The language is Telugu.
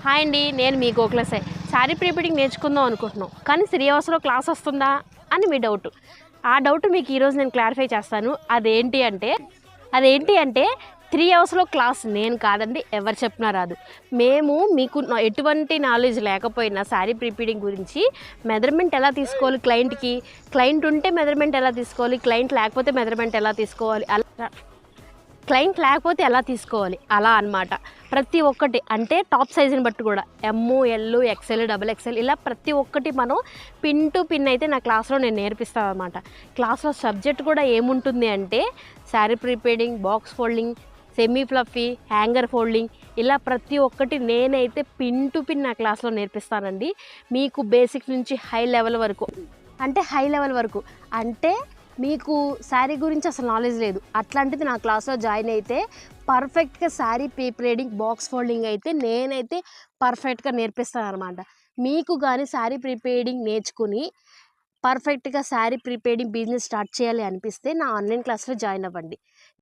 హాయ్ అండి, నేను మీ గోకులసాయి. శారీ ప్రీపెడింగ్ నేర్చుకుందాం అనుకుంటున్నాం, కానీ 3 అవర్స్లో క్లాస్ వస్తుందా అని మీ డౌట్. ఆ డౌట్ మీకు ఈరోజు నేను క్లారిఫై చేస్తాను. అదేంటి అంటే 3 అవర్స్లో క్లాస్ నేను కాదండి, ఎవరు చెప్పినా రాదు. మేము మీకు ఎటువంటి నాలెడ్జ్ లేకపోయినా శారీ ప్రీపెడింగ్ గురించి మెజర్మెంట్ ఎలా తీసుకోవాలి, క్లయింట్ ఉంటే మెజర్మెంట్ ఎలా తీసుకోవాలి, క్లయింట్ లేకపోతే మెజర్మెంట్ ఎలా తీసుకోవాలి అలా అన్నమాట. ప్రతి ఒక్కటి అంటే టాప్ సైజుని బట్టి కూడా ML XL XXL ఇలా ప్రతి ఒక్కటి మనం పిన్ టు పిన్ అయితే నా క్లాస్లో నేను నేర్పిస్తాను అనమాట. క్లాస్లో సబ్జెక్ట్ కూడా ఏముంటుంది అంటే sari prepleating, box folding, semi fluffy, hanger folding ఇలా ప్రతి ఒక్కటి నేనైతే పిన్ టు పిన్ నా క్లాస్లో నేర్పిస్తానండి. మీకు బేసిక్స్ నుంచి హై లెవెల్ వరకు అంటే మీకు శారీ గురించి అసలు నాలెడ్జ్ లేదు, అట్లాంటిది నా క్లాస్లో జాయిన్ అయితే పర్ఫెక్ట్గా శారీ ప్రీపెడింగ్, బాక్స్ ఫోల్డింగ్ అయితే నేనైతే పర్ఫెక్ట్గా నేర్పిస్తాను అనమాట. మీకు కానీ శారీ ప్రీపెడింగ్ నేర్చుకుని పర్ఫెక్ట్గా శారీ ప్రీపెడింగ్ బిజినెస్ స్టార్ట్ చేయాలి అనిపిస్తే నా ఆన్లైన్ క్లాస్లో జాయిన్ అవ్వండి.